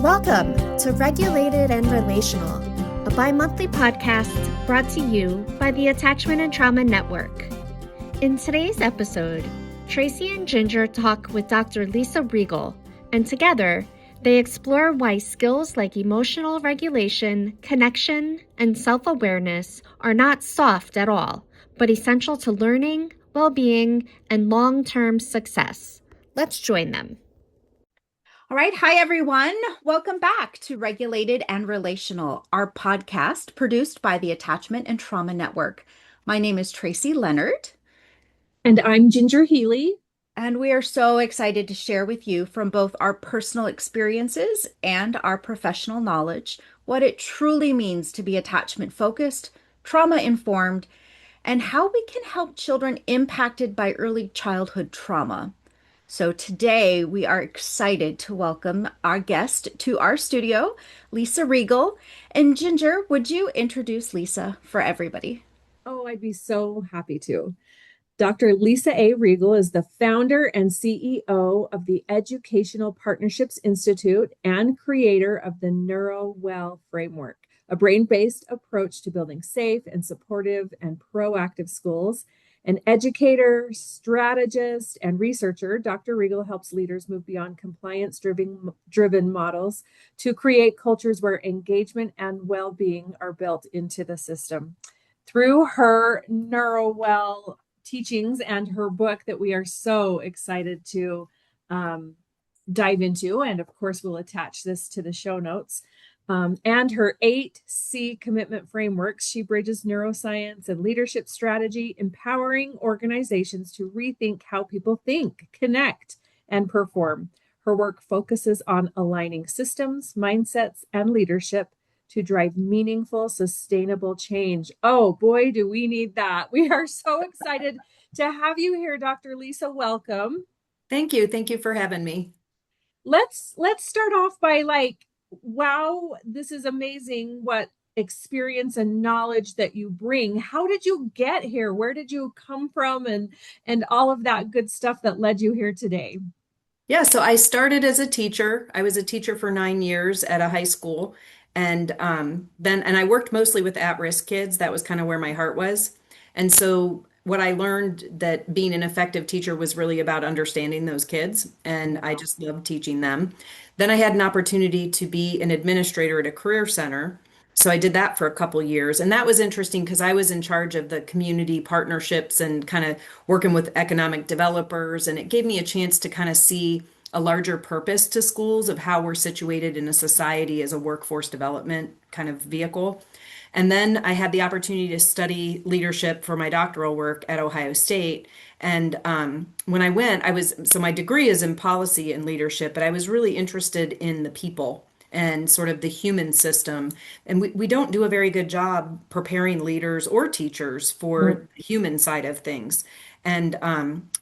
Welcome to Regulated and Relational, a bi-monthly podcast brought to you by the Attachment and Trauma Network. In today's episode, Tracy and Ginger talk with Dr. Lisa Riegel, and together, they explore why skills like emotional regulation, connection, and self-awareness are not soft at all, but essential to learning, well-being, and long-term success. Let's join them. All right. Hi, everyone. Welcome back to Regulated and Relational, our podcast produced by the Attachment and Trauma Network. My name is Tracy Leonard. And I'm Ginger Healy. And we are so excited to share with you from both our personal experiences and our professional knowledge what it truly means to be attachment focused, trauma informed, and how we can help children impacted by early childhood trauma. So today we are excited to welcome our guest to our studio, Lisa Riegel. And Ginger, would you introduce Lisa for everybody? Oh, I'd be so happy to. Dr. Lisa A. Riegel is the founder and CEO of the Educational Partnerships Institute and creator of the NeuroWell framework, a brain-based approach to building safe and supportive and proactive schools. An educator, strategist, and researcher, Dr. Riegel helps leaders move beyond compliance-driven models to create cultures where engagement and well-being are built into the system. Through her NeuroWell teachings and her book that we are so excited to dive into, and of course we'll attach this to the show notes, and her 8C commitment frameworks, she bridges neuroscience and leadership strategy, empowering organizations to rethink how people think, connect, and perform. Her work focuses on aligning systems, mindsets, and leadership to drive meaningful, sustainable change. Oh boy, do we need that. We are so excited to have you here, Dr. Lisa. Welcome. Thank you. Thank you for having me. Let's start off by wow, this is amazing what experience and knowledge that you bring. How did you get here? Where did you come from and all of that good stuff that led you here today? Yeah, so I started as a teacher. I was a teacher for 9 years at a high school. And I worked mostly with at-risk kids. That was kind of where my heart was. And so what I learned that being an effective teacher was really about understanding those kids. And I just loved teaching them. Then I had an opportunity to be an administrator at a career center. So I did that for a couple years. And that was interesting because I was in charge of the community partnerships and kind of working with economic developers. And it gave me a chance to kind of see a larger purpose to schools of how we're situated in a society as a workforce development kind of vehicle. And then I had the opportunity to study leadership for my doctoral work at Ohio State. And when I went, so my degree is in policy and leadership, but I was really interested in the people and sort of the human system. And we don't do a very good job preparing leaders or teachers for the human side of things. And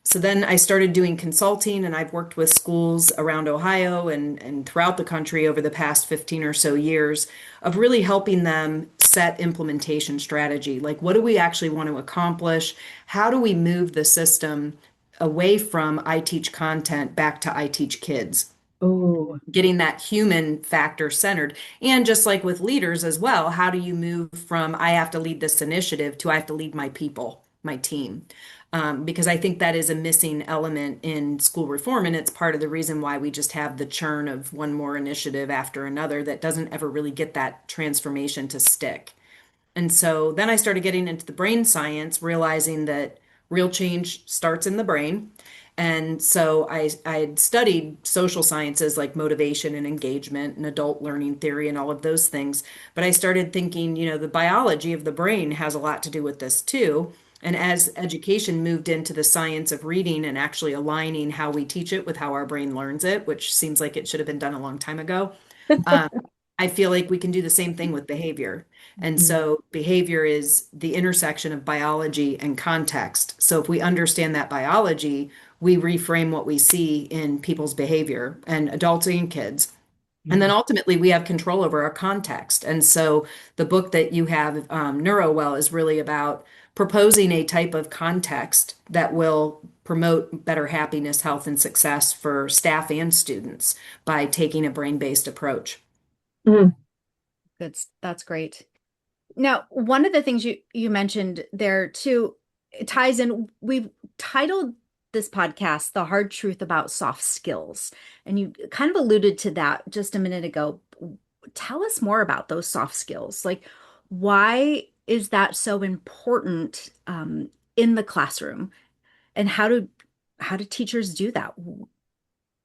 so then I started doing consulting, and I've worked with schools around Ohio and throughout the country over the past 15 or so years of really helping them set implementation strategy. Like, what do we actually want to accomplish? How do we move the system away from I teach content back to I teach kids? Oh, Getting that human factor centered. And just like with leaders as well, how do you move from I have to lead this initiative to I have to lead my people, my team? Because I think that is a missing element in school reform. And it's part of the reason why we just have the churn of one more initiative after another that doesn't ever really get that transformation to stick. And so then I started getting into the brain science, realizing that real change starts in the brain. And so I had studied social sciences like motivation and engagement and adult learning theory and all of those things. But I started thinking, the biology of the brain has a lot to do with this too. And as education moved into the science of reading and actually aligning how we teach it with how our brain learns it, which seems like it should have been done a long time ago, I feel like we can do the same thing with behavior. And so behavior is the intersection of biology and context. So if we understand that biology, we reframe what we see in people's behavior and adults and kids. And then ultimately we have control over our context. And so the book that you have, NeuroWell, is really about proposing a type of context that will promote better happiness, health, and success for staff and students by taking a brain-based approach. Mm. That's great. Now, one of the things you mentioned there too, it ties in. We've titled this podcast "The Hard Truth About Soft Skills," and you kind of alluded to that just a minute ago. Tell us more about those soft skills. Like, why is that so important in the classroom, and how do teachers do that?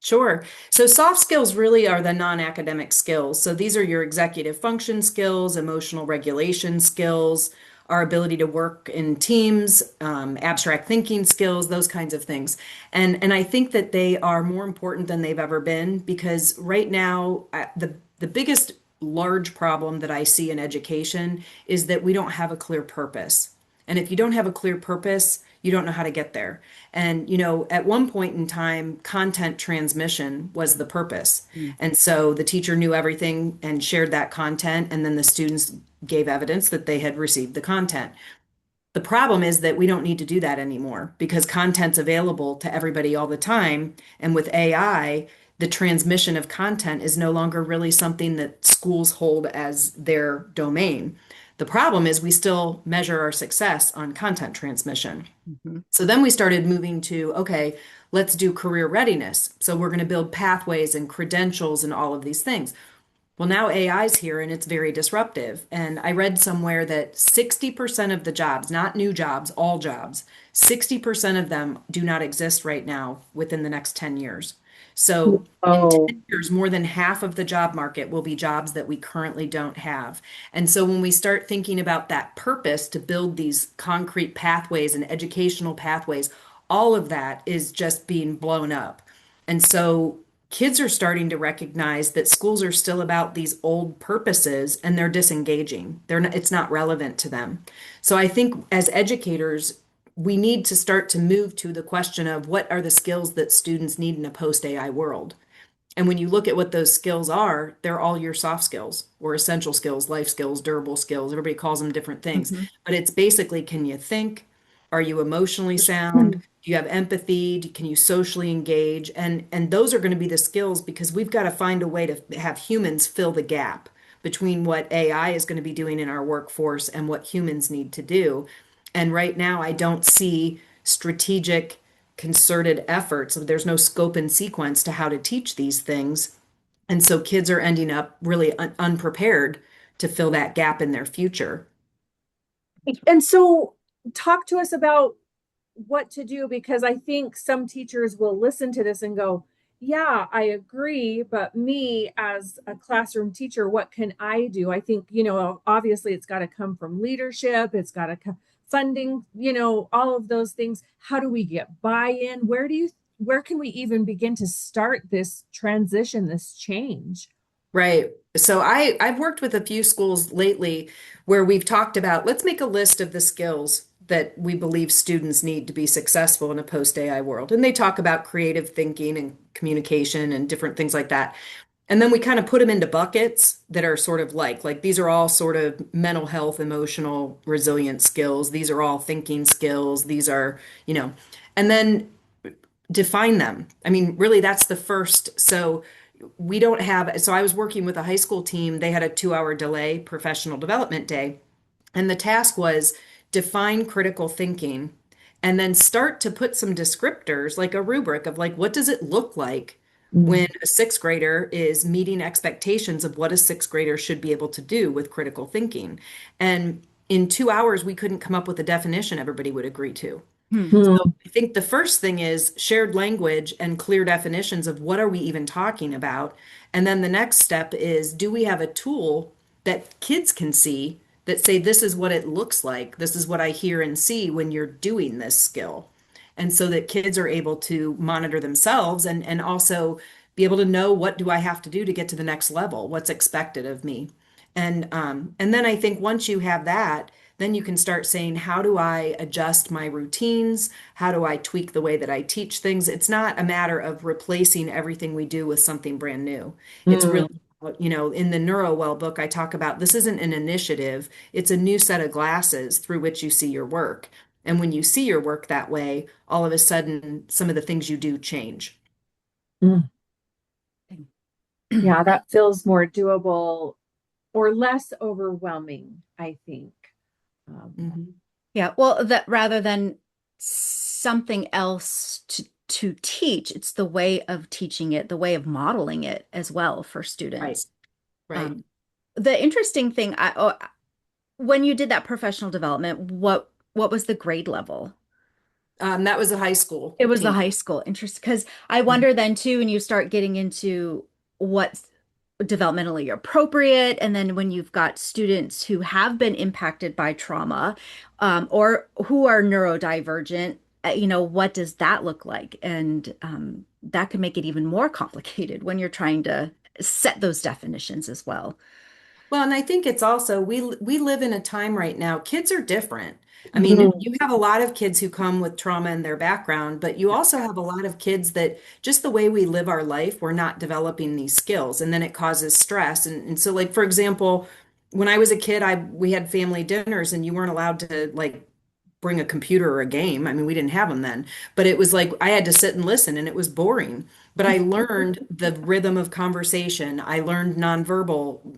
Sure. So soft skills really are the non-academic skills. So these are your executive function skills, emotional regulation skills, our ability to work in teams, abstract thinking skills, those kinds of things. And I think that they are more important than they've ever been because right now the biggest large problem that I see in education is that we don't have a clear purpose. And if you don't have a clear purpose, you don't know how to get there. And, at one point in time, content transmission was the purpose. Mm. And so the teacher knew everything and shared that content, and then the students gave evidence that they had received the content. The problem is that we don't need to do that anymore because content's available to everybody all the time. And with AI, the transmission of content is no longer really something that schools hold as their domain. The problem is we still measure our success on content transmission. Mhm. So then we started moving to, okay, let's do career readiness. So we're going to build pathways and credentials and all of these things. Well, now AI is here and it's very disruptive. And I read somewhere that 60% of the jobs, not new jobs, all jobs, 60% of them do not exist right now within the next 10 years. So in Oh, 10 years, more than half of the job market will be jobs that we currently don't have. And so when we start thinking about that purpose to build these concrete pathways and educational pathways, all of that is just being blown up. And so kids are starting to recognize that schools are still about these old purposes and they're disengaging. It's not relevant to them. So I think as educators, we need to start to move to the question of what are the skills that students need in a post AI world. And when you look at what those skills are, they're all your soft skills or essential skills, life skills, durable skills. Everybody calls them different things. Mhm. But it's basically, can you think? Are you emotionally sound? mm, Do you have empathy? Can you socially engage? And those are going to be the skills because we've got to find a way to have humans fill the gap between what AI is going to be doing in our workforce and what humans need to do. And right now, I don't see strategic, concerted efforts. There's no scope and sequence to how to teach these things. And so kids are ending up really unprepared to fill that gap in their future. and so talk to us about what to do because I think some teachers will listen to this and go, yeah, I agree, but me as a classroom teacher, what can I do? I think, obviously it's got to come from leadership, it's got to come funding, all of those things. How do we get buy-in? Where can we even begin to start this transition, this change? Right. So I've worked with a few schools lately where we've talked about let's make a list of the skills that we believe students need to be successful in a post AI world. And they talk about creative thinking and communication and different things like that. And then we kind of put them into buckets that are sort of like these are all sort of mental health, emotional resilience skills. These are all thinking skills. These are, and then define them. I mean, really, that's the first. So we don't have, so I was working with a high school team. They had a 2 hour delay professional development day. And the task was define critical thinking and then start to put some descriptors like a rubric of like, what does it look like when Mm. a sixth grader is meeting expectations of what a sixth grader should be able to do with critical thinking? And in 2 hours, we couldn't come up with a definition everybody would agree to. Hmm. Hmm. I think the first thing is shared language and clear definitions of what are we even talking about. And then the next step is do we have a tool that kids can see that say this is what it looks like. This is what I hear and see when you're doing this skill. And so that kids are able to monitor themselves and also be able to know what do I have to do to get to the next level? What's expected of me? And then I think once you have that, then you can start saying, how do I adjust my routines? How do I tweak the way that I teach things? It's not a matter of replacing everything we do with something brand new. It's really, Mm. in the NeuroWell book, I talk about this isn't an initiative, it's a new set of glasses through which you see your work. And when you see your work that way, all of a sudden, some of the things you do change. Mm. Yeah, that feels more doable or less overwhelming, I think. Mhm. Yeah, well, that rather than something else to teach, it's the way of teaching it, the way of modeling it as well for Right, students. right. Um, the interesting thing, when you did that professional development, what was the grade level? That was a high school It was the team. high school. Interesting, because I Mhm. wonder then too, when you start getting into what's developmentally appropriate, and then when you've got students who have been impacted by trauma, or who are neurodivergent, what does that look like? And that can make it even more complicated when you're trying to set those definitions as well. Well, and I think it's also we live in a time right now. Kids are different. I mean, Mhm. you have a lot of kids who come with trauma in their background, but you Yeah. also have a lot of kids that just the way we live our life, we're not developing these skills, and then it causes stress. And so, like for example, when I was a kid, I we had family dinners, and you weren't allowed to like bring a computer or a game. I mean, we didn't have them then, but it was like I had to sit and listen, and it was boring. But I learned the rhythm of conversation. I learned nonverbal,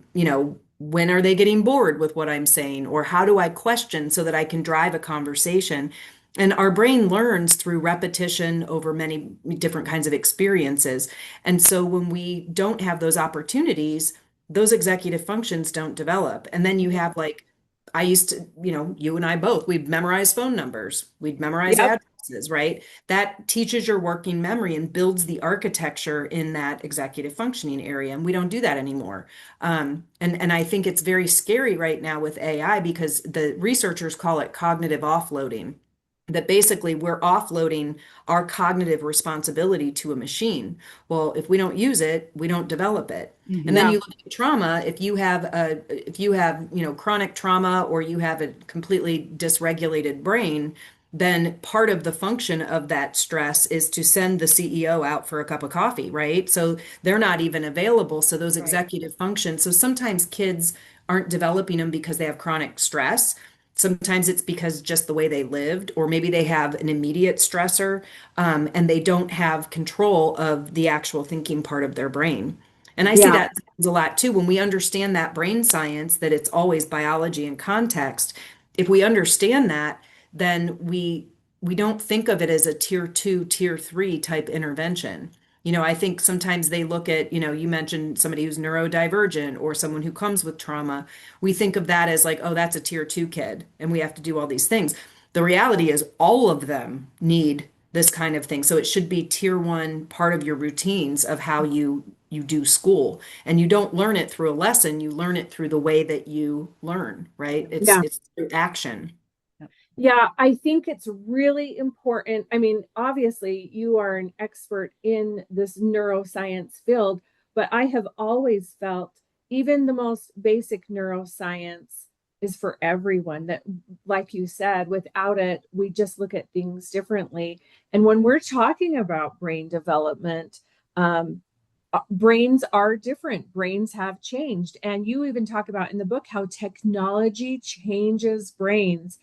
when are they getting bored with what I'm saying? Or how do I question so that I can drive a conversation? And our brain learns through repetition over many different kinds of experiences. And so when we don't have those opportunities, those executive functions don't develop. And then you have like, I used to, you and I both, we'd memorize phone numbers, we'd memorize Yep. addresses, right? That teaches your working memory and builds the architecture in that executive functioning area. And we don't do that anymore. And I think it's very scary right now with AI because the researchers call it cognitive offloading. That basically we're offloading our cognitive responsibility to a machine. Well, if we don't use it, we don't develop it. And then Mhm. Yeah. you look at trauma, if you have, chronic trauma or you have a completely dysregulated brain, then part of the function of that stress is to send the CEO out for a cup of coffee, right? So they're not even available. So those Right. executive functions. So sometimes kids aren't developing them because they have chronic stress. Sometimes it's because just the way they lived, or maybe they have an immediate stressor, and they don't have control of the actual thinking part of their brain. And I see Yeah. that a lot too. When we understand that brain science, that it's always biology and context, if we understand that, then we don't think of it as a tier two, tier three type intervention. I think sometimes they look at, you mentioned somebody who's neurodivergent or someone who comes with trauma. We think of that as like, oh, that's a tier two kid, and we have to do all these things. The reality is, all of them need this kind of thing. So it should be tier one part of your routines of how you do school. And you don't learn it through a lesson, you learn it through the way that you learn, right? It's Yeah. it's through action. Yeah, I think it's really important. I mean, obviously, you are an expert in this neuroscience field, but I have always felt even the most basic neuroscience is for everyone. That, like you said, without it, we just look at things differently. And when we're talking about brain development, um, brains are different. Brains have changed. And you even talk about in the book how technology changes brains.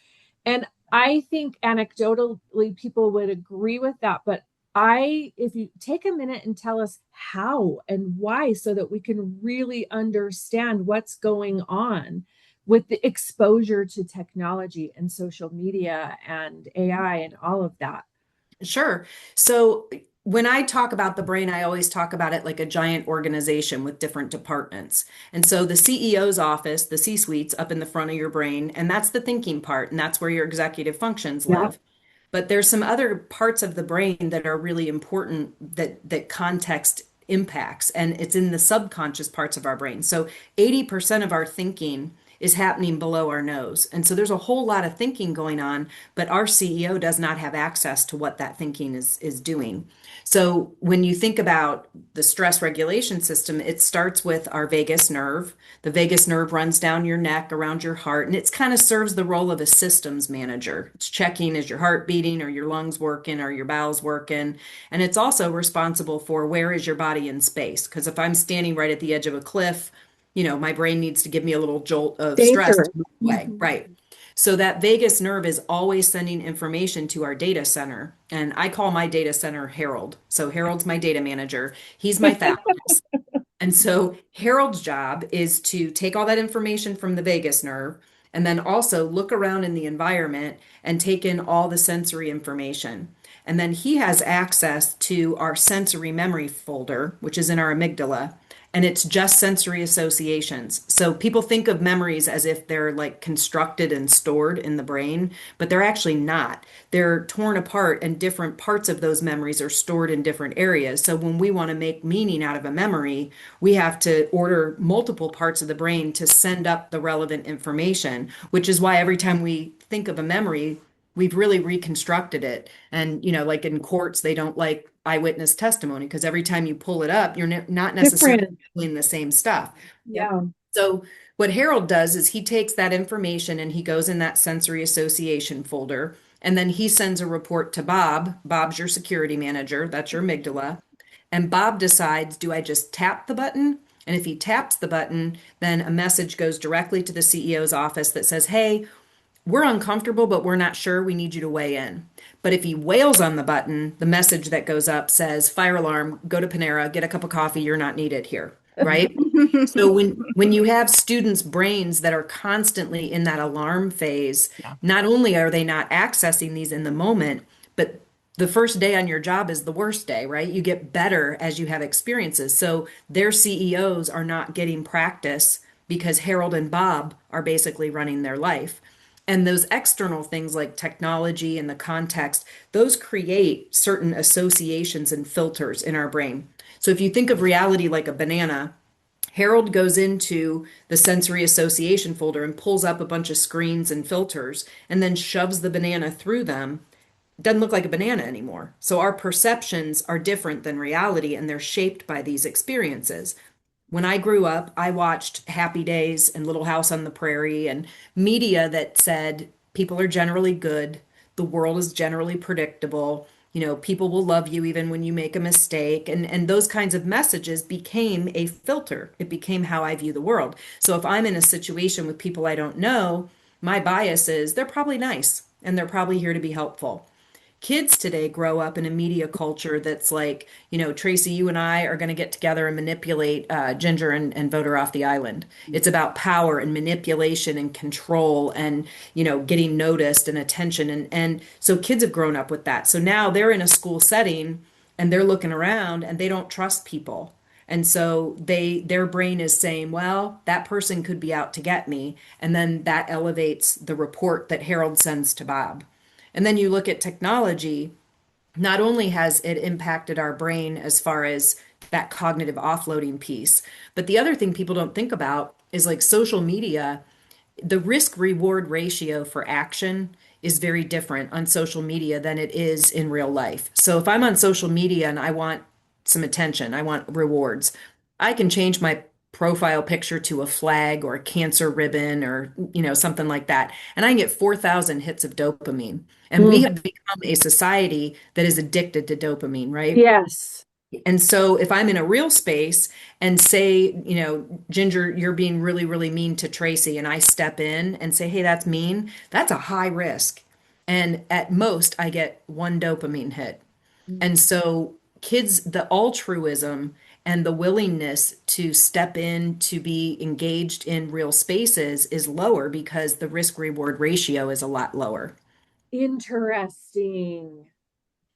And I think anecdotally people would agree with that. But if you take a minute and tell us how and why, so that we can really understand what's going on with the exposure to technology and social media and AI and all of that. Sure. So when I talk about the brain, I always talk about it like a giant organization with different departments. And so the CEO's office, the C-suite's up in the front of your brain, and that's the thinking part, and that's where your executive functions Yeah. live. But there's some other parts of the brain that are really important that context impacts, and it's in the subconscious parts of our brain. So 80% of our thinking is happening below our nose. And so there's a whole lot of thinking going on, but our CEO does not have access to what that thinking is doing. So when you think about the stress regulation system, it starts with our vagus nerve. The vagus nerve runs down your neck around your heart, and it kind of serves the role of a systems manager. It's checking, is your heart beating, or your lungs working, or your bowels working? And it's also responsible for where is your body in space? Because if I'm standing right at the edge of a cliff, my brain needs to give me a little jolt of stress to Danger. move away, Mhm. right? So that vagus nerve is always sending information to our data center. And I call my data center Harold. So Harold's my data manager. He's my thalamus. And so Harold's job is to take all that information from the vagus nerve and then also look around in the environment and take in all the sensory information. And then he has access to our sensory memory folder, which is in our amygdala, and it's just sensory associations. So people think of memories as if they're like constructed and stored in the brain, but they're actually not. They're torn apart, and different parts of those memories are stored in different areas. So when we want to make meaning out of a memory, we have to order multiple parts of the brain to send up the relevant information, which is why every time we think of a memory, we've really reconstructed it. And, like in courts, they don't like eyewitness testimony because every time you pull it up, you're not necessarily Different. doing the same stuff. Yeah. So what Harold does is he takes that information and he goes in that sensory association folder, and then he sends a report to Bob. Bob's your security manager. That's your amygdala. And Bob decides, do I just tap the button? And if he taps the button, then a message goes directly to the CEO's office that says, hey, we're uncomfortable, but we're not sure. We need you to weigh in. But if he wails on the button, the message that goes up says, fire alarm, go to Panera, get a cup of coffee, you're not needed here, right? So when you have students' brains that are constantly in that alarm phase, not only are they not accessing these in the moment, but the first day on your job is the worst day, right? You get better as you have experiences. So their CEOs are not getting practice because Harold and Bob are basically running their life. And those external things like technology and the context, those create certain associations and filters in our brain. So if you think of reality like a banana, Harold goes into the sensory association folder and pulls up a bunch of screens and filters and then shoves the banana through them. It doesn't look like a banana anymore. So our perceptions are different than reality, and they're shaped by these experiences. When I grew up, I watched Happy Days and Little House on the Prairie and media that said people are generally good, the world is generally predictable, people will love you even when you make a mistake. And those kinds of messages became a filter. It became how I view the world. So if I'm in a situation with people I don't know, my bias is they're probably nice and they're probably here to be helpful. Kids today grow up in a media culture that's like, Tracy, you and I are going to get together and manipulate Ginger and vote her off the island. It's about power and manipulation and control and, getting noticed and attention. And so kids have grown up with that. So now they're in a school setting and they're looking around and they don't trust people. And so their brain is saying, well, that person could be out to get me. And then that elevates the report that Harold sends to Bob. And then you look at technology, not only has it impacted our brain as far as that cognitive offloading piece, but the other thing people don't think about is like social media, the risk reward ratio for action is very different on social media than it is in real life. So if I'm on social media and I want some attention, I want rewards, I can change my profile picture to a flag or a cancer ribbon or something like that, and I can get 4,000 hits of dopamine. And we have become a society that is addicted to dopamine, right? Yes. And so if I'm in a real space and say, Ginger, you're being really, really mean to Tracy, and I step in and say, hey, that's mean, that's a high risk. And at most, I get one dopamine hit. And so kids, the altruism and the willingness to step in to be engaged in real spaces is lower because the risk reward ratio is a lot lower. Interesting.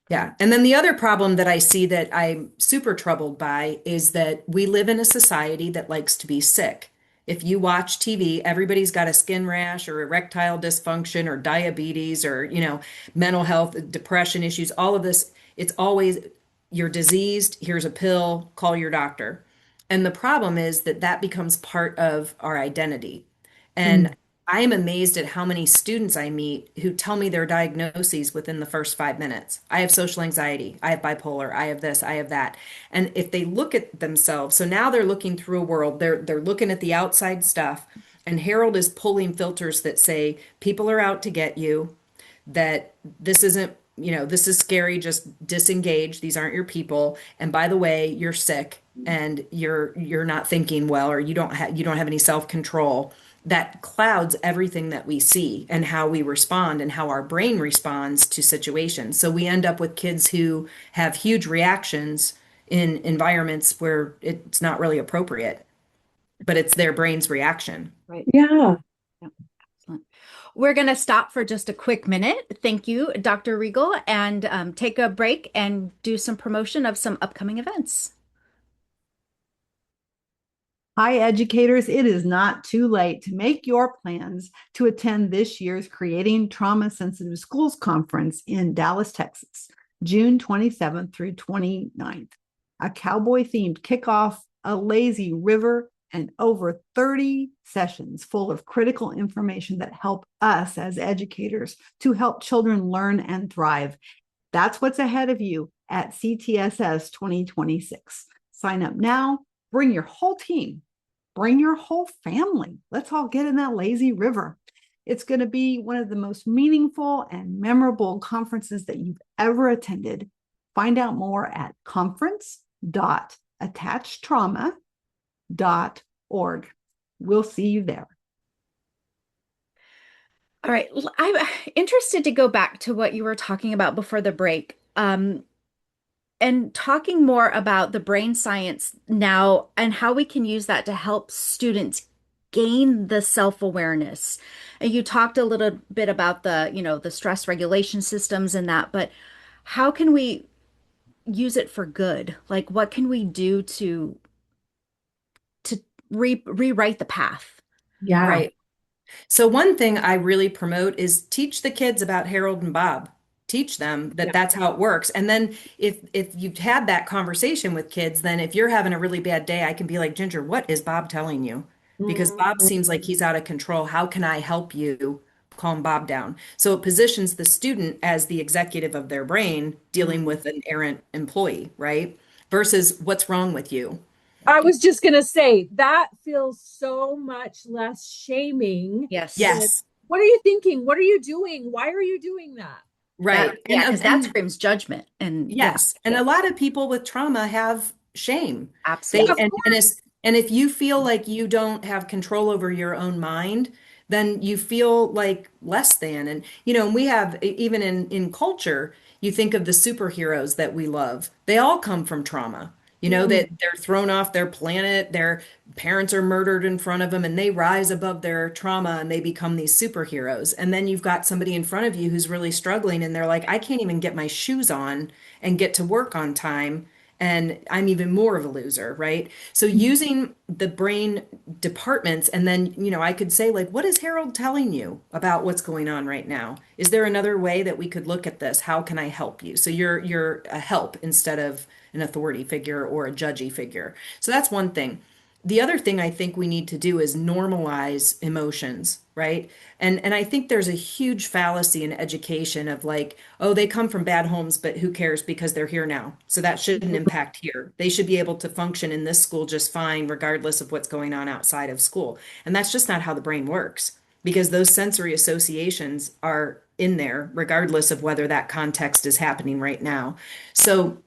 Yeah. And then the other problem that I see that I'm super troubled by is that we live in a society that likes to be sick. If you watch TV, everybody's got a skin rash or erectile dysfunction or diabetes or, mental health, depression issues, all of this. It's always you're diseased, here's a pill, call your doctor. And the problem is that that becomes part of our identity. And I am amazed at how many students I meet who tell me their diagnoses within the first 5 minutes. I have social anxiety. I have bipolar. I have this. I have that. And if they look at themselves, so now they're looking through a world, they're looking at the outside stuff. And Harold is pulling filters that say people are out to get you, that this isn't, this is scary, just disengage. These aren't your people. And by the way, you're sick and you're not thinking well, or you don't have any self-control. that clouds everything that we see and how we respond and how our brain responds to situations. So we end up with kids who have huge reactions in environments where it's not really appropriate, but it's their brain's reaction. Right. Yeah. Yeah. Excellent. We're going to stop for just a quick minute. Thank you, Dr. Riegel, and take a break and do some promotion of some upcoming events. Hi, educators. It is not too late to make your plans to attend this year's Creating Trauma Sensitive Schools Conference in Dallas, Texas, June 27th through 29th. A cowboy themed kickoff, a lazy river, and over 30 sessions full of critical information that help us as educators to help children learn and thrive. That's what's ahead of you at CTSS 2026. Sign up now, bring your whole team. Bring your whole family. Let's all get in that lazy river. It's going to be one of the most meaningful and memorable conferences that you've ever attended. Find out more at conference.attachedtrauma.org. We'll see you there. All right. I'm interested to go back to what you were talking about before the break. And talking more about the brain science now and how we can use that to help students gain the self-awareness. And you talked a little bit about the stress regulation systems and that, but how can we use it for good? Like, what can we do to rewrite the path? Yeah. Right. So one thing I really promote is teach the kids about Harold and Bob. Teach them that Yeah. that's how it works. And then if you've had that conversation with kids, then if you're having a really bad day, I can be like, Ginger, what is Bob telling you? Because Bob seems like he's out of control. How can I help you calm Bob down? So it positions the student as the executive of their brain dealing with an errant employee, right? Versus what's wrong with you? I was just going to say that feels so much less shaming Yes. than, Yes, what are you thinking? What are you doing? Why are you doing that? right. Yeah, because that And screams judgment. And yeah, yes, and a lot of people with trauma have shame. They absolutely. Of and if you feel like you don't have control over your own mind, then you feel like less than. And and we have even in culture, you think of the superheroes that we love. They all come from trauma. That they're thrown off their planet, their parents are murdered in front of them, and they rise above their trauma and they become these superheroes. And then you've got somebody in front of you who's really struggling, and they're like, I can't even get my shoes on and get to work on time. And I'm even more of a loser, right? So using the brain departments, and then, I could say, like, what is Harold telling you about what's going on right now? Is there another way that we could look at this? How can I help you? So you're a help instead of an authority figure or a judgy figure. So that's one thing. The other thing I think we need to do is normalize emotions, right? And I think there's a huge fallacy in education of like, oh, they come from bad homes, but who cares because they're here now. So that shouldn't impact here. They should be able to function in this school just fine, regardless of what's going on outside of school. And that's just not how the brain works because those sensory associations are in there, regardless of whether that context is happening right now. So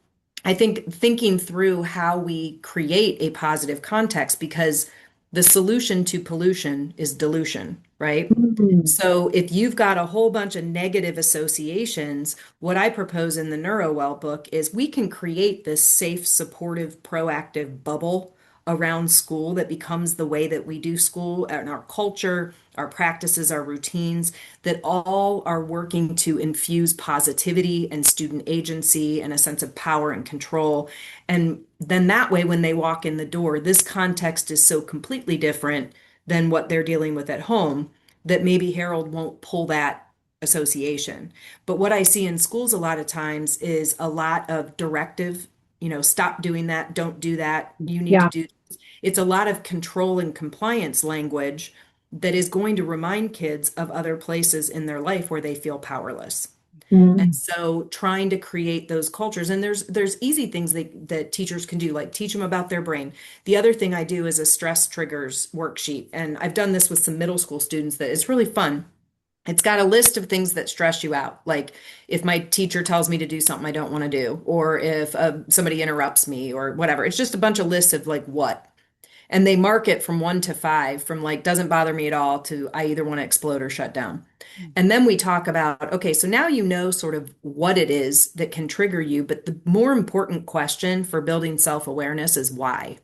I think thinking through how we create a positive context because the solution to pollution is dilution, right? So if you've got a whole bunch of negative associations, what I propose in the NeuroWell book is we can create this safe, supportive, proactive bubble around school that becomes the way that we do school and our culture, our practices, our routines, that all are working to infuse positivity and student agency and a sense of power and control. And then that way, when they walk in the door, this context is so completely different than what they're dealing with at home that maybe Harold won't pull that association. But what I see in schools a lot of times is a lot of directive, stop doing that, don't do that, you need to Yeah. do this. It's a lot of control and compliance language that is going to remind kids of other places in their life where they feel powerless. And so trying to create those cultures, and there's easy things that teachers can do, like teach them about their brain. The other thing I do is a stress triggers worksheet. And I've done this with some middle school students that it's really fun. It's got a list of things that stress you out. Like if my teacher tells me to do something I don't want to do, or if somebody interrupts me or whatever. It's just a bunch of lists of like what. And they mark it from 1 to 5, from like doesn't bother me at all to I either want to explode or shut down. And then we talk about, okay, so now you know sort of what it is that can trigger you, but the more important question for building self-awareness is why.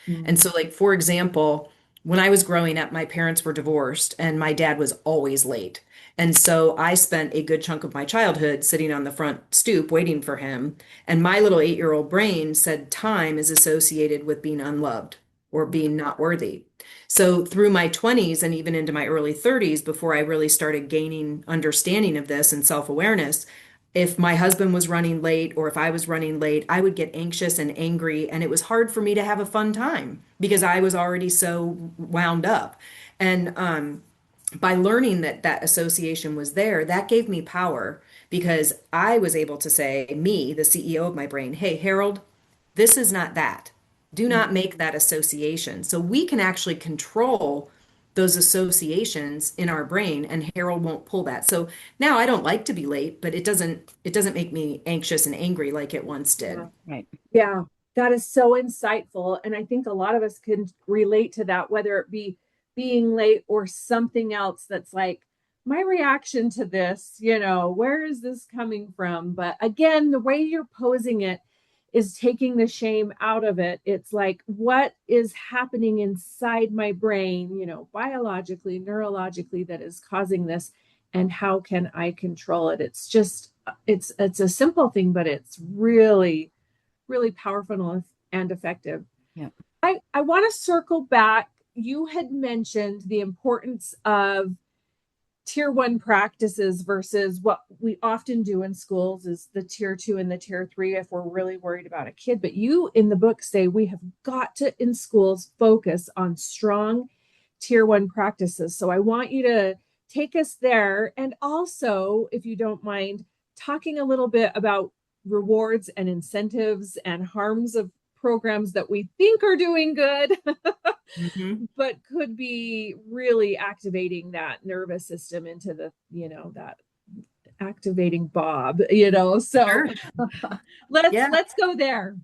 And so, like, for example, when I was growing up, my parents were divorced and my dad was always late. And so I spent a good chunk of my childhood sitting on the front stoop waiting for him. And my little 8-year-old brain said time is associated with being unloved or being not worthy. So through my 20s and even into my early 30s, before I really started gaining understanding of this and self-awareness, if my husband was running late or if I was running late, I would get anxious and angry, and it was hard for me to have a fun time because I was already so wound up. And by learning that that association was there, that gave me power because I was able to say, me, the CEO of my brain, hey, Harold, this is not that. Do not make that association. So we can actually control those associations in our brain, and Harold won't pull that. So now I don't like to be late, but it doesn't make me anxious and angry like it once did. Right. Yeah, that is so insightful. And I think a lot of us can relate to that, whether it be being late or something else that's like, my reaction to this, where is this coming from? But again, the way you're posing it is taking the shame out of it. It's like, what is happening inside my brain, biologically, neurologically, that is causing this? And how can I control it? It's just, it's a simple thing, but it's really really powerful and effective. Yeah. I want to circle back. You had mentioned the importance of tier 1 practices versus what we often do in schools is the tier 2 and the tier 3 if we're really worried about a kid. But you in the book say we have got to in schools focus on strong tier 1 practices. So I want you to take us there. And also, if you don't mind, talking a little bit about rewards and incentives and harms of programs that we think are doing good, but could be really activating that nervous system into the, that activating Bob, so Sure. Yeah. let's go there.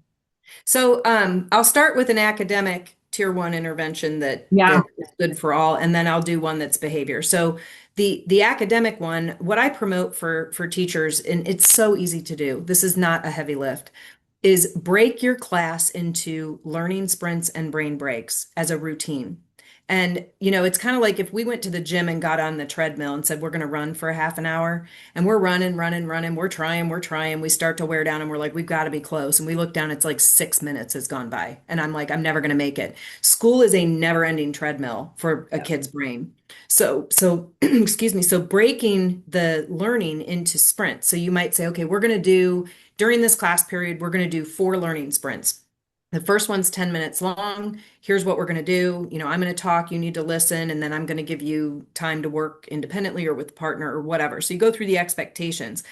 So I'll start with an academic tier 1 intervention that Yeah. that is good for all, and then I'll do one that's behavior. So the academic one, what I promote for teachers, and it's so easy to do, this is not a heavy lift, is break your class into learning sprints and brain breaks as a routine. And, it's kind of like if we went to the gym and got on the treadmill and said, we're going to run for a half an hour, and we're running, we're trying, we start to wear down and we're like, we've got to be close. And we look down, it's like 6 minutes has gone by. And I'm like, I'm never going to make it. School is a never ending treadmill for a kid's brain. So, excuse me. So breaking the learning into sprints. So you might say, okay, during this class period, we're going to do 4 learning sprints. The first one's 10 minutes long. Here's what we're going to do. I'm going to talk, you need to listen, and then I'm going to give you time to work independently or with a partner or whatever. So you go through the expectations.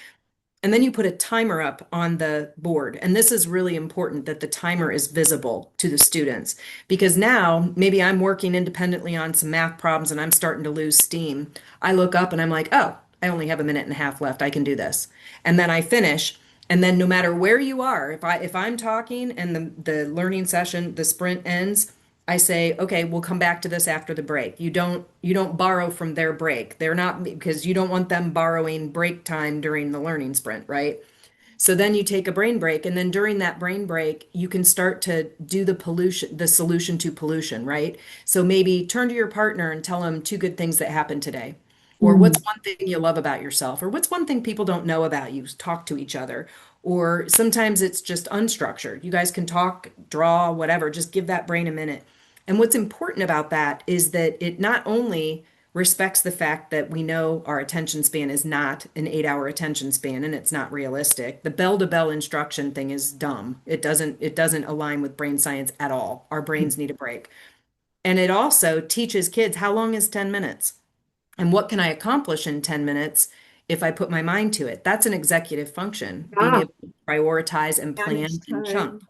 And then you put a timer up on the board. And this is really important that the timer is visible to the students because now maybe I'm working independently on some math problems and I'm starting to lose steam. I look up and I'm like, oh, I only have a minute and a half left. I can do this. And then I finish. And then no matter where you are, if I'm talking and the learning session, the sprint ends, I say, okay, we'll come back to this after the break. You don't borrow from their break. They're not, because you don't want them borrowing break time during the learning sprint, right? So then you take a brain break, and then during that brain break, you can start to do the solution to pollution, right? So maybe turn to your partner and tell them 2 good things that happened today. Or what's one thing you love about yourself? Or what's one thing people don't know about you? Talk to each other. Or sometimes it's just unstructured. You guys can talk, draw, whatever. Just give that brain a minute. And what's important about that is that it not only respects the fact that we know our attention span is not an 8-hour attention span and it's not realistic. The bell to bell instruction thing is dumb. It doesn't align with brain science at all. Our brains need a break. And it also teaches kids how long is 10 minutes? And what can I accomplish in 10 minutes if I put my mind to it? That's an executive function, being able to prioritize and plan and chunk.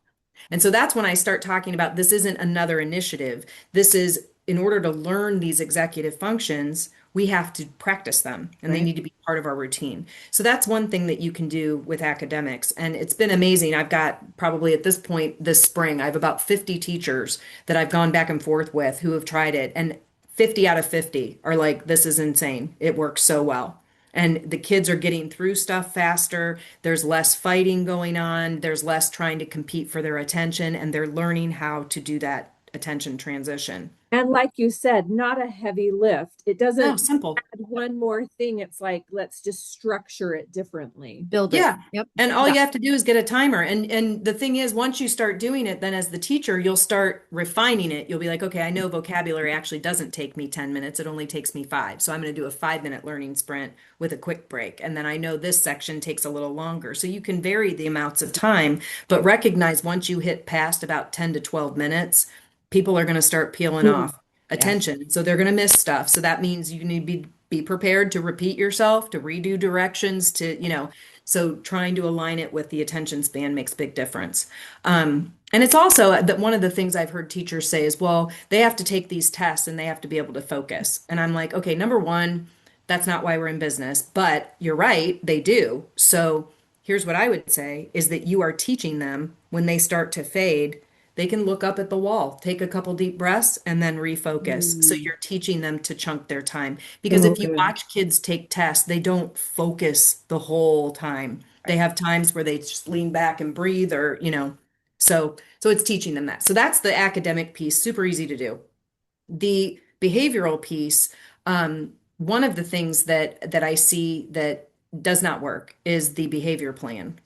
And so that's when I start talking about this isn't another initiative. This is in order to learn these executive functions, we have to practice them and they Right. need to be part of our routine. So that's one thing that you can do with academics. And it's been amazing. I've got probably at this point this spring, I have about 50 teachers that I've gone back and forth with who have tried it. And 50 out of 50 are like, this is insane. It works so well. And the kids are getting through stuff faster. There's less fighting going on. There's less trying to compete for their attention, and they're learning how to do that attention transition. And like you said, not a heavy lift. It No, doesn't simple. add one more thing. It's like, let's just structure it differently. Build it. Yeah. Yep. And all Yeah. you have to do is get a timer. And the thing is, once you start doing it, then as the teacher, you'll start refining it. You'll be like, okay, I know vocabulary actually doesn't take me 10 minutes. It only takes me 5. So I'm going to do a 5-minute learning sprint with a quick break. And then I know this section takes a little longer. So you can vary the amounts of time, but recognize once you hit past about 10 to 12 minutes, people are going to start peeling off Yeah. attention. So they're going to miss stuff. So that means you need to be prepared to repeat yourself, to redo directions, so trying to align it with the attention span makes big difference. And it's also that one of the things I've heard teachers say is, well, they have to take these tests and they have to be able to focus. And I'm like, okay, number one, that's not why we're in business, but you're right, they do. So here's what I would say is that you are teaching them when they start to fade, they can look up at the wall, take a couple deep breaths, and then refocus. So you're teaching them to chunk their time. Because Oh, if you good. watch kids take tests, they don't focus the whole time. They have times where they just lean back and breathe so it's teaching them that. So that's the academic piece, super easy to do. The behavioral piece, one of the things that I see that does not work is the behavior plan.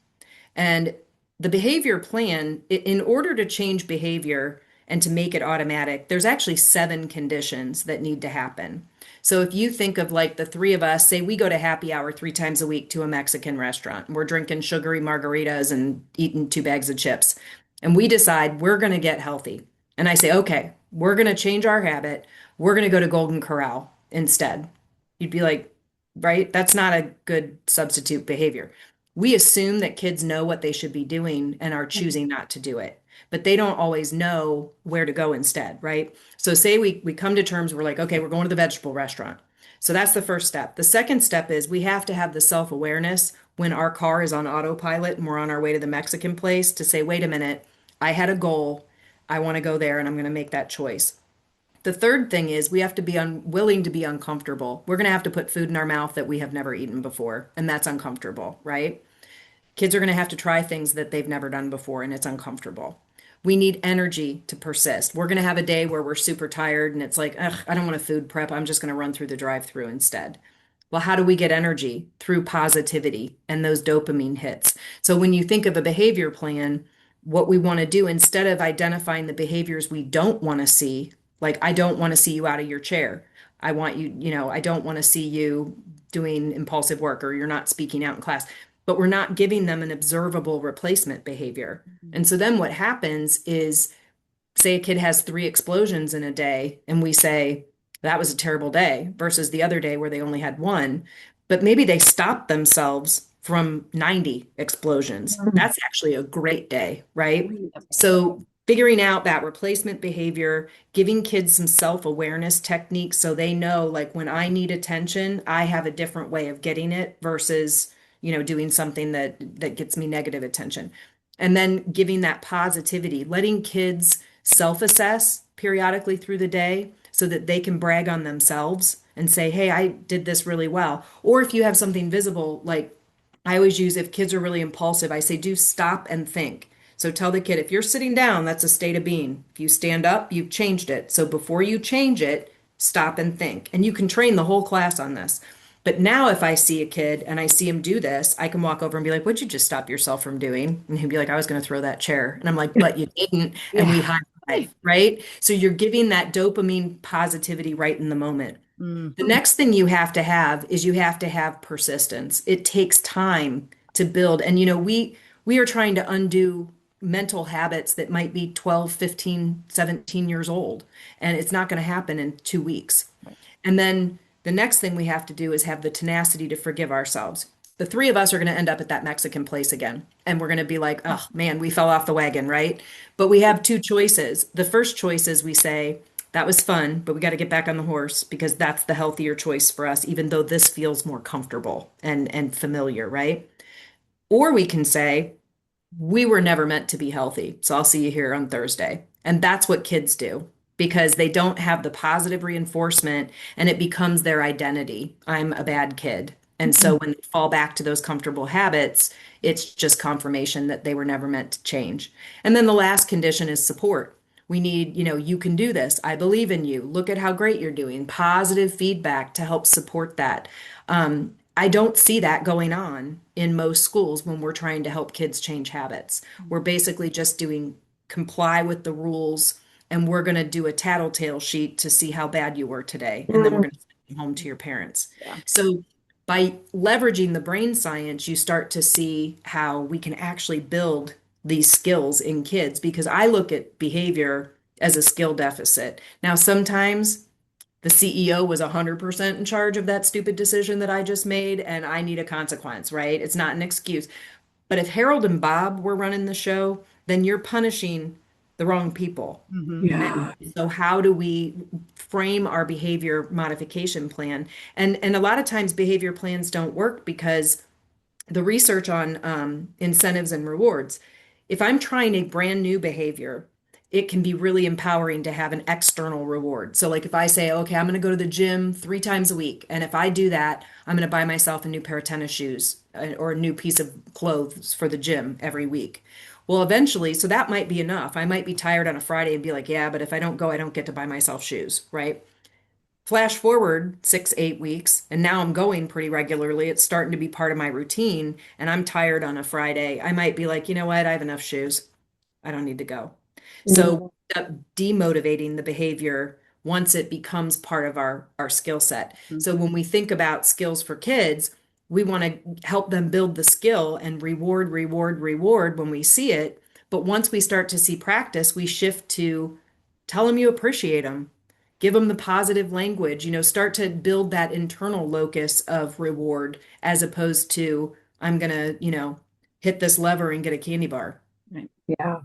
And the behavior plan, in order to change behavior and to make it automatic, there's actually 7 conditions that need to happen. So if you think of like the 3 of us, say we go to happy hour 3 times a week to a Mexican restaurant, and we're drinking sugary margaritas and eating 2 bags of chips, and we decide we're going to get healthy. And I say, okay, we're going to change our habit. We're going to go to Golden Corral instead. You'd be like, right? That's not a good substitute behavior. We assume that kids know what they should be doing and are choosing not to do it, but they don't always know where to go instead, right? So say we come to terms, we're like, okay, we're going to the vegetable restaurant. So that's the first step. The second step is we have to have the self-awareness when our car is on autopilot and we're on our way to the Mexican place to say, wait a minute, I had a goal. I want to go there and I'm going to make that choice. The third thing is we have to be willing to be uncomfortable. We're going to have to put food in our mouth that we have never eaten before, and that's uncomfortable, right? Kids are going to have to try things that they've never done before, and it's uncomfortable. We need energy to persist. We're going to have a day where we're super tired and it's like, ugh, I don't want to food prep. I'm just going to run through the drive-through instead. Well, how do we get energy? Through positivity and those dopamine hits. So when you think of a behavior plan, what we want to do instead of identifying the behaviors we don't want to see, like I don't want to see you out of your chair. I want you, I don't want to see you doing impulsive work or you're not speaking out in class, but we're not giving them an observable replacement behavior. And so then what happens is, say a kid has 3 explosions in a day, and we say, that was a terrible day, versus the other day where they only had 1, but maybe they stopped themselves from 90 explosions. That's actually a great day, right? So figuring out that replacement behavior, giving kids some self-awareness techniques so they know, like, when I need attention, I have a different way of getting it versus, doing something that gets me negative attention. And then giving that positivity, letting kids self-assess periodically through the day so that they can brag on themselves and say, hey, I did this really well. Or if you have something visible, like I always use, if kids are really impulsive, I say, do stop and think. So tell the kid, if you're sitting down, that's a state of being. If you stand up, you've changed it. So before you change it, stop and think. And you can train the whole class on this. But now if I see a kid and I see him do this, I can walk over and be like, what'd you just stop yourself from doing? And he'd be like, I was going to throw that chair. And I'm like, but you didn't. And we high five, right? So you're giving that dopamine positivity right in the moment. The next thing you have to have is you have to have persistence. It takes time to build. And, we are trying to undo mental habits that might be 12, 15, 17 years old. And it's not going to happen in 2 weeks. And then the next thing we have to do is have the tenacity to forgive ourselves. The 3 of us are going to end up at that Mexican place again. And we're going to be like, oh man, we fell off the wagon, right? But we have 2 choices. The first choice is we say, That was fun, but we got to get back on the horse because that's the healthier choice for us, even though this feels more comfortable and familiar, right? Or we can say, we were never meant to be healthy. So I'll see you here on Thursday. And that's what kids do because they don't have the positive reinforcement and it becomes their identity. I'm a bad kid. And so when they fall back to those comfortable habits, it's just confirmation that they were never meant to change. And then the last condition is support. We need, you can do this. I believe in you. Look at how great you're doing. Positive feedback to help support that. I don't see that going on in most schools when we're trying to help kids change habits. We're basically just doing comply with the rules, and we're going to do a tattletale sheet to see how bad you were today, and then we're going to send you home to your parents. Yeah. So by leveraging the brain science, you start to see how we can actually build these skills in kids because I look at behavior as a skill deficit. Now, sometimes the CEO was 100% in charge of that stupid decision that I just made, and I need a consequence, right? It's not an excuse. But if Harold and Bob were running the show, then you're punishing the wrong people. Mhm. Yeah. So how do we frame our behavior modification plan? And a lot of times behavior plans don't work because the research on incentives and rewards, if I'm trying a brand new behavior, it can be really empowering to have an external reward. So, like if I say, okay, I'm going to go to the gym 3 times a week, and if I do that, I'm going to buy myself a new pair of tennis shoes or a new piece of clothes for the gym every week. Well, eventually, so that might be enough. I might be tired on a Friday and be like, yeah, but if I don't go, I don't get to buy myself shoes, right? Flash forward 6, 8 weeks, and now I'm going pretty regularly. It's starting to be part of my routine, and I'm tired on a Friday. I might be like, you know what? I have enough shoes. I don't need to go. So demotivating the behavior once it becomes part of our skill set. So when we think about skills for kids, we want to help them build the skill and reward, reward, reward when we see it. But once we start to see practice, we shift to tell them you appreciate them, give them the positive language, start to build that internal locus of reward as opposed to I'm gonna, hit this lever and get a candy bar. Right. Yeah.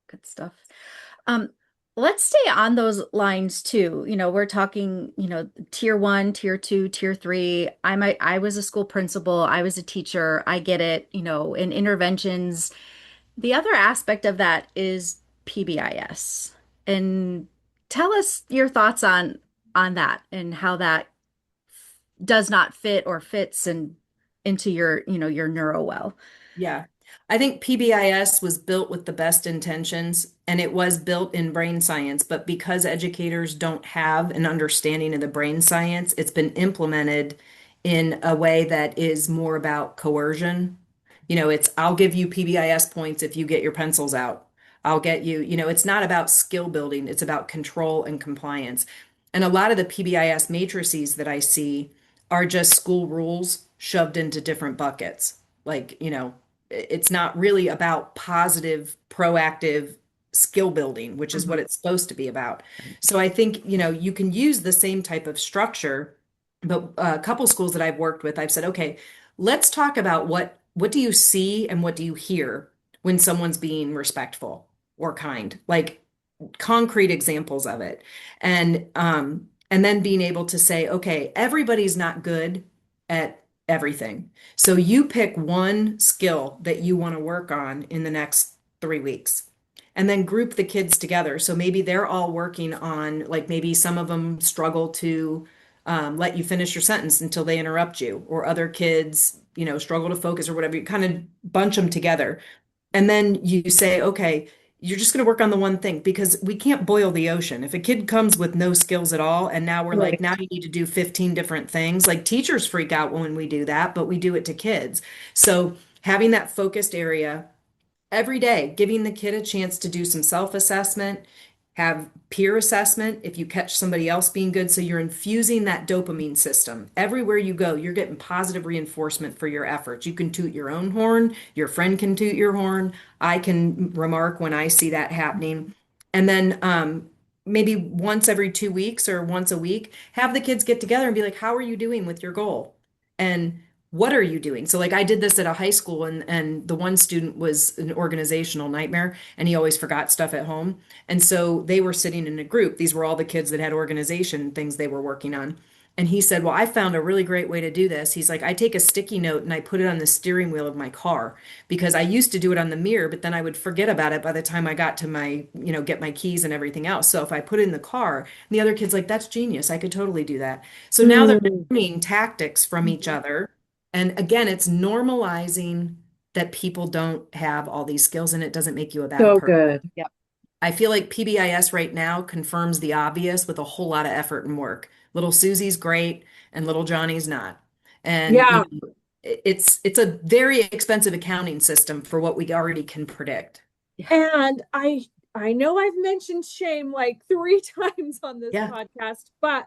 Good stuff. Um, let's stay on those lines too. We're talking, tier one, tier two, tier three. I was a school principal. I was a teacher. I get it, in interventions. The other aspect of that is PBIS. And tell us your thoughts on that and how that does not fit or fits into your NeuroWell. Yeah. I think PBIS was built with the best intentions and it was built in brain science, but because educators don't have an understanding of the brain science, it's been implemented in a way that is more about coercion. It's I'll give you PBIS points if you get your pencils out. I'll get you, it's not about skill building, it's about control and compliance. And a lot of the PBIS matrices that I see are just school rules shoved into different buckets. Like, it's not really about positive, proactive skill building, which is what it's supposed to be about. So I think, you can use the same type of structure, but a couple schools that I've worked with, I've said, okay, let's talk about what do you see and what do you hear when someone's being respectful or kind? Like concrete examples of it. And then being able to say, okay, everybody's not good at everything. So you pick one skill that you want to work on in the next 3 weeks and then group the kids together. So maybe they're all working on, like maybe some of them struggle to let you finish your sentence until they interrupt you, or other kids, struggle to focus or whatever. You kind of bunch them together. And then you say, okay, you're just going to work on the one thing because we can't boil the ocean. If a kid comes with no skills at all, and now we're like, Right. now you need to do 15 different things, like teachers freak out when we do that, but we do it to kids. So having that focused area every day, giving the kid a chance to do some self-assessment, have peer assessment if you catch somebody else being good. So you're infusing that dopamine system. Everywhere you go, you're getting positive reinforcement for your efforts. You can toot your own horn, your friend can toot your horn. I can remark when I see that happening. And then maybe once every 2 weeks or once a week, have the kids get together and be like, how are you doing with your goal? And what are you doing? So like I did this at a high school, and the one student was an organizational nightmare and he always forgot stuff at home. And so they were sitting in a group. These were all the kids that had organization things they were working on. And he said, "Well, I found a really great way to do this." He's like, "I take a sticky note and I put it on the steering wheel of my car because I used to do it on the mirror, but then I would forget about it by the time I got to my, get my keys and everything else. So if I put it in the car," and the other kid's like, "That's genius. I could totally do that." So now they're Mm, learning tactics from each other, and again, it's normalizing that people don't have all these skills and it doesn't make you a bad so person. good. I feel like PBIS right now confirms the obvious with a whole lot of effort and work. Little Susie's great and little Johnny's not. And Yeah. it's a very expensive accounting system for what we already can predict. And I know I've mentioned shame like three times on this Yeah, podcast, but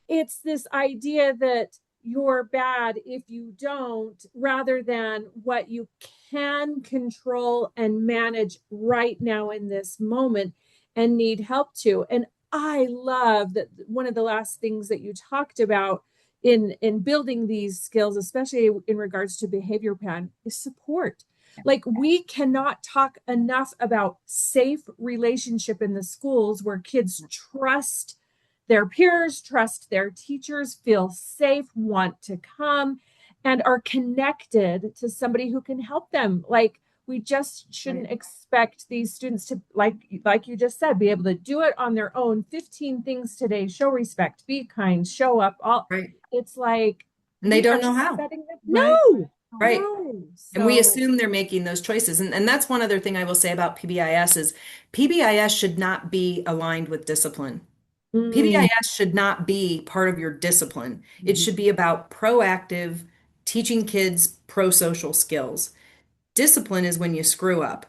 it's this idea that you're bad if you don't, rather than what you can control and manage right now in this moment and need help to. And I love that one of the last things that you talked about in building these skills, especially in regards to behavior plan, is support. Like, we cannot talk enough about safe relationship in the schools where kids trust their peers, trust their teachers, feel safe, want to come, and are connected to somebody who can help them. Like, we just shouldn't right, expect these students to, like you just said, be able to do it on their own. 15 things today: show respect, be kind, show up. All right. it's like And they we don't are know how. setting them. Right, No, right. no. And we So assume they're making those choices. And that's one other thing I will say about PBIS is PBIS should not be aligned with discipline. mm, PBIS should not be part of your discipline. It should be about proactive teaching kids pro-social skills. Discipline is when you screw up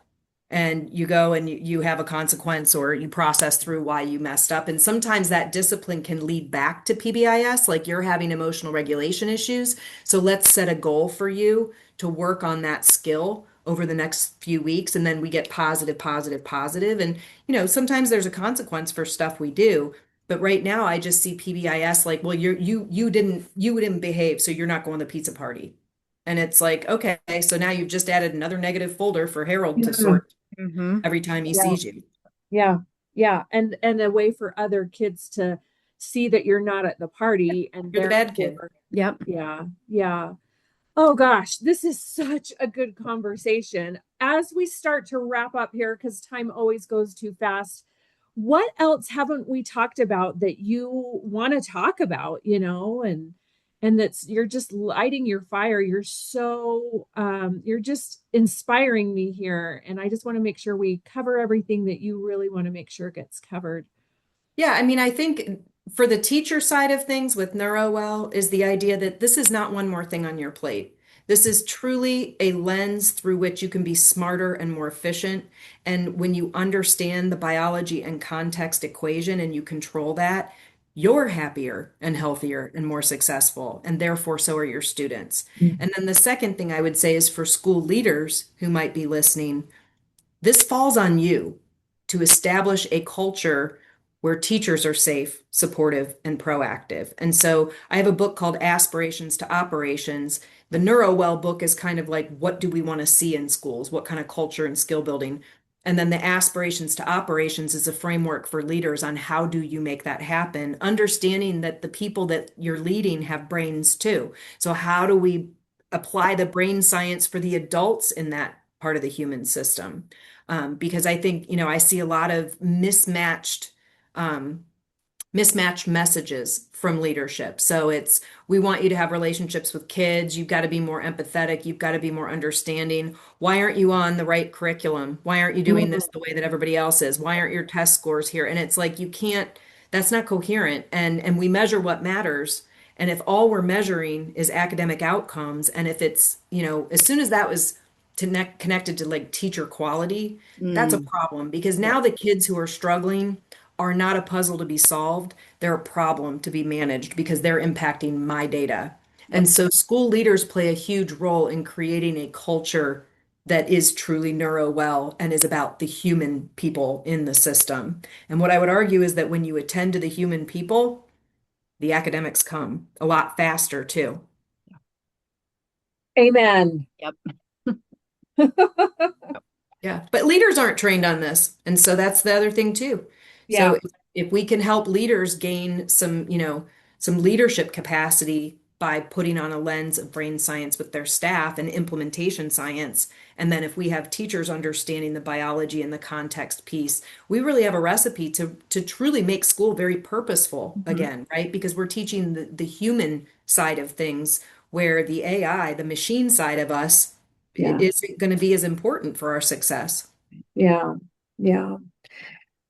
and you go and you have a consequence or you process through why you messed up. And sometimes that discipline can lead back to PBIS, like you're having emotional regulation issues. So let's set a goal for you to work on that skill over the next few weeks. And then we get positive, positive, positive. And, sometimes there's a consequence for stuff we do. But right now I just see PBIS like, well, you didn't behave, so you're not going to the pizza party. And it's like, okay, so now you've just added another negative folder for Harold to yeah, sort Mhm. every time he yeah, sees you. yeah, yeah. And a way for other kids to see that you're not at the party, and You're the bad kid. therefore, Yep. yeah, yeah. Oh gosh, this is such a good conversation. As we start to wrap up here, because time always goes too fast, what else haven't we talked about that you want to talk about, and that's, you're just lighting your fire. You're so you're just inspiring me here. And I just want to make sure we cover everything that you really want to make sure gets covered. Yeah, I mean, I think for the teacher side of things with NeuroWell is the idea that this is not one more thing on your plate. This is truly a lens through which you can be smarter and more efficient. And when you understand the biology and context equation and you control that, you're happier and healthier and more successful. And therefore, so are your students. And then the second thing I would say is for school leaders who might be listening, this falls on you to establish a culture where teachers are safe, supportive, and proactive. And so I have a book called Aspirations to Operations. The NeuroWell book is kind of like, what do we want to see in schools? What kind of culture and skill building? And then the Aspirations to Operations is a framework for leaders on how do you make that happen, understanding that the people that you're leading have brains too. So how do we apply the brain science for the adults in that part of the human system? Because I think, I see a lot of um, mismatched messages from leadership. So it's, we want you to have relationships with kids. You've got to be more empathetic. You've got to be more understanding. Why aren't you on the right curriculum? Why aren't you doing this the way that everybody else is? Why aren't your test scores here? And it's like, you can't, that's not coherent. And we measure what matters. And if all we're measuring is academic outcomes, and if it's, as soon as that was connected to like teacher quality, that's a Mm. problem because Yep. now the kids who are struggling are not a puzzle to be solved. They're a problem to be managed because they're impacting my data. And Yep. so school leaders play a huge role in creating a culture that is truly NeuroWell and is about the human people in the system. And what I would argue is that when you attend to the human people, the academics come a lot faster too. Amen. Yep. Yeah, but leaders aren't trained on this. And so that's the other thing too. Yeah. So if we can help leaders gain some, some leadership capacity by putting on a lens of brain science with their staff and implementation science, and then if we have teachers understanding the biology and the context piece, we really have a recipe to truly make school very purposeful again, right? Because we're teaching the human side of things where the AI, the machine side of us, Yeah. isn't going to be as important for our success. Yeah. Yeah.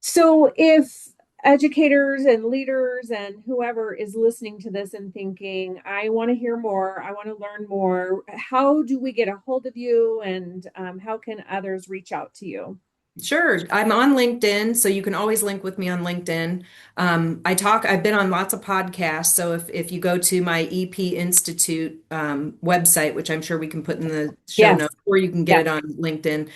So if educators and leaders and whoever is listening to this and thinking, I want to hear more, I want to learn more, how do we get a hold of you, and how can others reach out to you? Sure. I'm on LinkedIn, so you can always link with me on LinkedIn. I've been on lots of podcasts. So if you go to my EP Institute website, which I'm sure we can put in the show Yes. notes, or you can get Yes. it on LinkedIn,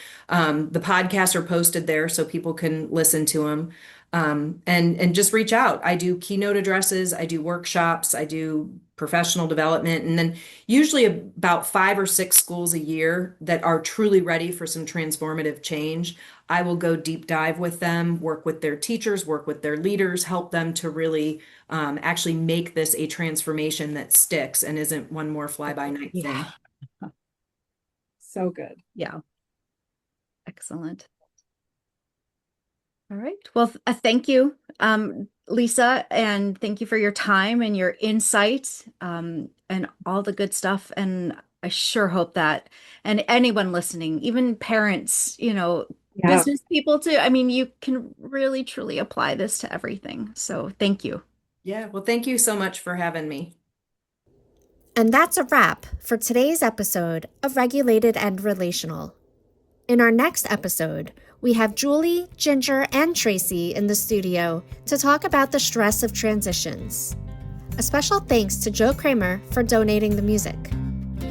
the podcasts are posted there so people can listen to them. And just reach out. I do keynote addresses, I do workshops, I do professional development, and then usually about 5 or 6 schools a year that are truly ready for some transformative change. I will go deep dive with them, work with their teachers, work with their leaders, help them to really actually make this a transformation that sticks and isn't one more fly-by-night thing. So good. Yeah. Excellent. All right. Well, thank you, Lisa, and thank you for your time and your insight, and all the good stuff. And I sure hope that, and anyone listening, even parents, Yeah. business people too, I mean, you can really truly apply this to everything. So thank you. Yeah, well, thank you so much for having me. And that's a wrap for today's episode of Regulated and Relational. In our next episode, we have Julie, Ginger, and Tracy in the studio to talk about the stress of transitions. A special thanks to Joe Kramer for donating the music.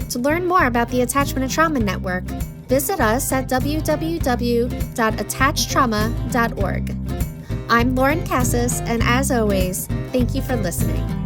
To learn more about the Attachment and Trauma Network, visit us at www.attachedtrauma.org. I'm Lauren Cassis, and as always, thank you for listening.